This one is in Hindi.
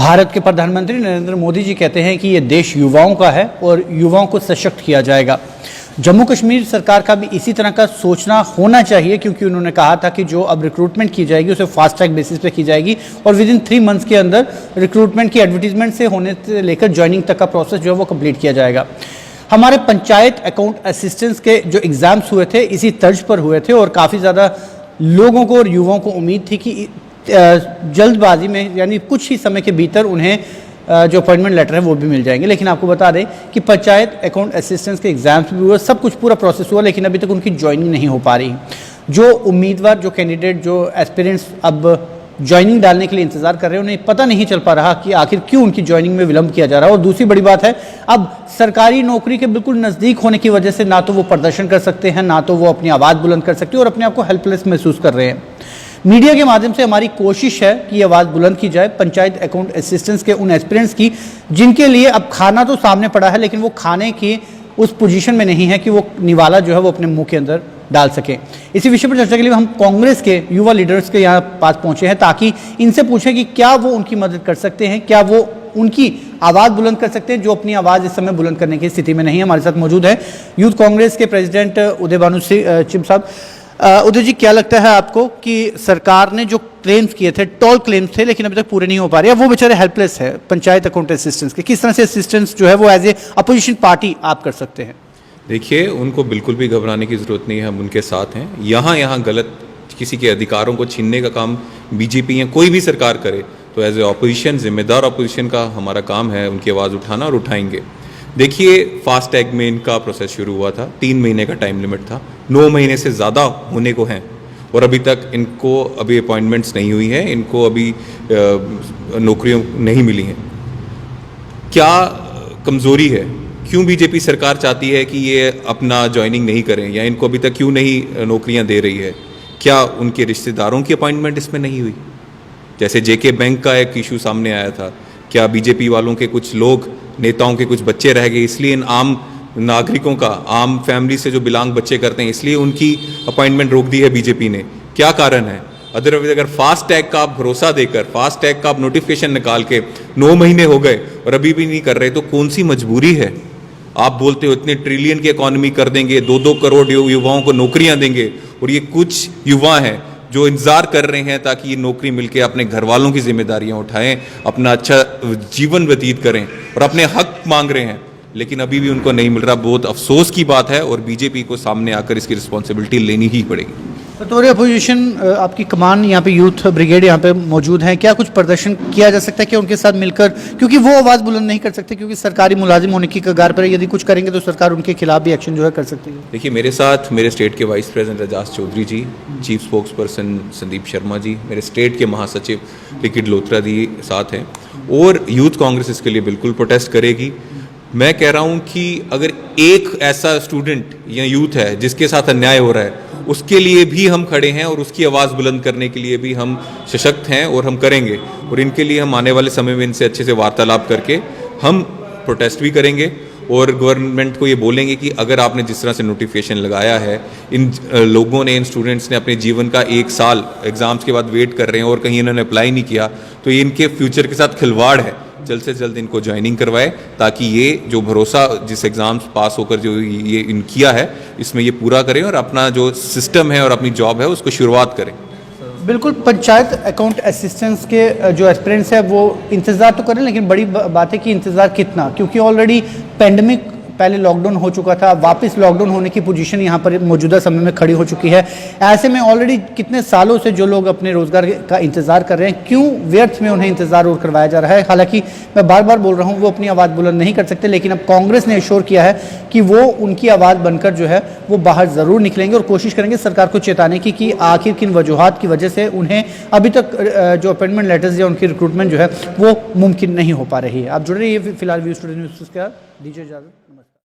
भारत के प्रधानमंत्री नरेंद्र मोदी जी कहते हैं कि ये देश युवाओं का है और युवाओं को सशक्त किया जाएगा। जम्मू कश्मीर सरकार का भी इसी तरह का सोचना होना चाहिए, क्योंकि उन्होंने कहा था कि जो अब रिक्रूटमेंट की जाएगी उसे फास्ट ट्रैक बेसिस पे की जाएगी और विद इन 3 मंथ्स के अंदर रिक्रूटमेंट की एडवर्टीजमेंट से होने से लेकर ज्वाइनिंग तक का प्रोसेस जो है वो कंप्लीट किया जाएगा। हमारे पंचायत अकाउंट असिस्टेंट्स के जो एग्ज़ाम्स हुए थे इसी तर्ज पर हुए थे और काफ़ी ज़्यादा लोगों को और युवाओं को उम्मीद थी कि जल्दबाजी में यानी कुछ ही समय के भीतर उन्हें जो अपॉइंटमेंट लेटर है वो भी मिल जाएंगे। लेकिन आपको बता दें कि पंचायत अकाउंट असिस्टेंट्स के एग्जाम्स भी हुए, सब कुछ पूरा प्रोसेस हुआ, लेकिन अभी तक उनकी ज्वाइनिंग नहीं हो पा रही। जो उम्मीदवार, जो कैंडिडेट, जो एस्पिरेंट्स अब ज्वाइनिंग डालने के लिए इंतजार कर रहे हैं, उन्हें पता नहीं चल पा रहा कि आखिर क्यों उनकी ज्वाइनिंग में विलंब किया जा रहा है। और दूसरी बड़ी बात है, अब सरकारी नौकरी के बिल्कुल नज़दीक होने की वजह से ना तो वो प्रदर्शन कर सकते हैं, ना तो वो अपनी आवाज़ बुलंद कर सकते हैं और अपने आप को हेल्पलेस महसूस कर रहे हैं। मीडिया के माध्यम से हमारी कोशिश है कि ये आवाज़ बुलंद की जाए पंचायत अकाउंट असिस्टेंट्स के उन एस्पिरेंट्स की जिनके लिए अब खाना तो सामने पड़ा है, लेकिन वो खाने की उस पोजीशन में नहीं है कि वो निवाला जो है वो अपने मुंह के अंदर डाल सकें। इसी विषय पर चर्चा के लिए हम कांग्रेस के युवा लीडर्स के यहाँ पास पहुंचे हैं ताकि इनसे पूछें कि क्या वो उनकी मदद कर सकते हैं, क्या वो उनकी आवाज़ बुलंद कर सकते हैं जो अपनी आवाज़ इस समय बुलंद करने की स्थिति में नहीं है। हमारे साथ मौजूद है यूथ कांग्रेस के प्रेसिडेंट उदय भानु चिब साहब। उदय जी, क्या लगता है आपको कि सरकार ने जो क्लेम्स किए थे, टॉल क्लेम्स थे, लेकिन अभी तक पूरे नहीं हो पा रहे, वो बेचारे हेल्पलेस है पंचायत अकाउंट असिस्टेंट्स के, किस तरह से असिस्टेंट्स जो है वो एज ए अपोजिशन पार्टी आप कर सकते हैं? देखिए, उनको बिल्कुल भी घबराने की ज़रूरत नहीं है, हम उनके साथ हैं। यहाँ गलत किसी के अधिकारों को छीनने का काम बीजेपी या कोई भी सरकार करे तो एज ए अपोजिशन, जिम्मेदार अपोजिशन का हमारा काम है उनकी आवाज़ उठाना और उठाएंगे। देखिए, फास्ट टैग में इनका प्रोसेस शुरू हुआ था, 3 महीने का टाइम लिमिट था, 9 महीने से ज़्यादा होने को हैं और अभी तक इनको अभी अपॉइंटमेंट्स नहीं हुई हैं, इनको अभी नौकरियों नहीं मिली हैं। क्या कमज़ोरी है? क्यों बीजेपी सरकार चाहती है कि ये अपना ज्वाइनिंग नहीं करें या इनको अभी तक क्यों नहीं नौकरियां दे रही है? क्या उनके रिश्तेदारों की अपॉइंटमेंट इसमें नहीं हुई? जैसे जेके बैंक का एक इशू सामने आया था, क्या बीजेपी वालों के कुछ लोग, नेताओं के कुछ बच्चे रह गए, इसलिए इन आम नागरिकों का, आम फैमिली से जो बिलोंग बच्चे करते हैं, इसलिए उनकी अपॉइंटमेंट रोक दी है बीजेपी ने? क्या कारण है? अदरवाइज अगर फास्ट टैग का आप भरोसा देकर, फास्ट टैग का आप नोटिफिकेशन निकाल के 9 महीने हो गए और अभी भी नहीं कर रहे, तो कौन सी मजबूरी है? आप बोलते हो इतने ट्रिलियन की इकॉनमी कर देंगे, 2-2 करोड़ युवाओं को नौकरियां देंगे, और ये कुछ युवा हैं जो इंतजार कर रहे हैं ताकि ये नौकरी मिलके अपने घर वालों की जिम्मेदारियां उठाएं, अपना अच्छा जीवन व्यतीत करें और अपने हक मांग रहे हैं, लेकिन अभी भी उनको नहीं मिल रहा। बहुत अफसोस की बात है और बीजेपी को सामने आकर इसकी रिस्पॉन्सिबिलिटी लेनी ही पड़ेगी। बतौर अपोजिशन आपकी कमान यहाँ पे यूथ ब्रिगेड यहाँ पे मौजूद है, क्या कुछ प्रदर्शन किया जा सकता है कि उनके साथ मिलकर, क्योंकि वो आवाज़ बुलंद नहीं कर सकते क्योंकि सरकारी मुलाजिम होने की कगार पर, यदि कुछ करेंगे तो सरकार उनके खिलाफ भी एक्शन जो है कर सकती है? देखिए, मेरे साथ मेरे स्टेट के vice president Ejaz Chaudhary ji, chief spokesperson Sandeep Sharma ji, मेरे स्टेट के महासचिव लिखित लोत्रा जी साथ हैं और यूथ कांग्रेस इसके लिए बिल्कुल प्रोटेस्ट करेगी। मैं कह रहा हूँ कि अगर एक ऐसा स्टूडेंट या यूथ है जिसके साथ अन्याय हो रहा है, उसके लिए भी हम खड़े हैं और उसकी आवाज़ बुलंद करने के लिए भी हम सशक्त हैं और हम करेंगे। और इनके लिए हम आने वाले समय में इनसे अच्छे से वार्तालाप करके हम प्रोटेस्ट भी करेंगे और गवर्नमेंट को ये बोलेंगे कि अगर आपने जिस तरह से नोटिफिकेशन लगाया है, इन लोगों ने, इन स्टूडेंट्स ने अपने जीवन का 1 साल एग्ज़ाम्स के बाद वेट कर रहे हैं और कहीं इन्होंने अप्लाई नहीं किया, तो ये इनके फ्यूचर के साथ खिलवाड़ है। जल्द से जल्द इनको ज्वाइनिंग करवाए ताकि ये जो भरोसा जिस एग्ज़ाम्स पास होकर जो ये इन किया है, इसमें ये पूरा करें और अपना जो सिस्टम है और अपनी जॉब है उसको शुरुआत करें। बिल्कुल, पंचायत अकाउंट असिस्टेंट्स के जो एस्पिरेंट्स है वो इंतज़ार तो करें, लेकिन बड़ी बात है कि इंतज़ार कितना, क्योंकि ऑलरेडी पेंडेमिक, पहले लॉकडाउन हो चुका था, वापस लॉकडाउन होने की पोजीशन यहाँ पर मौजूदा समय में खड़ी हो चुकी है। ऐसे में ऑलरेडी कितने सालों से जो लोग अपने रोज़गार का इंतज़ार कर रहे हैं, क्यों व्यर्थ में उन्हें इंतज़ार और करवाया जा रहा है? हालांकि मैं बार बार बोल रहा हूँ, वो अपनी आवाज़ बुलंद नहीं कर सकते, लेकिन अब कांग्रेस ने एश्योर किया है कि वो उनकी आवाज़ बनकर जो है वो बाहर ज़रूर निकलेंगे और कोशिश करेंगे सरकार को चेताने की कि आखिर किन वजूहात की वजह से उन्हें अभी तक जो अपॉइंटमेंट लेटर्स या उनकी रिक्रूटमेंट जो है वो मुमकिन नहीं हो पा रही है। आप जुड़ रही है फिलहाल व्यू स्टूडियो न्यूज़ के साथ, दीजिए इजाज़त।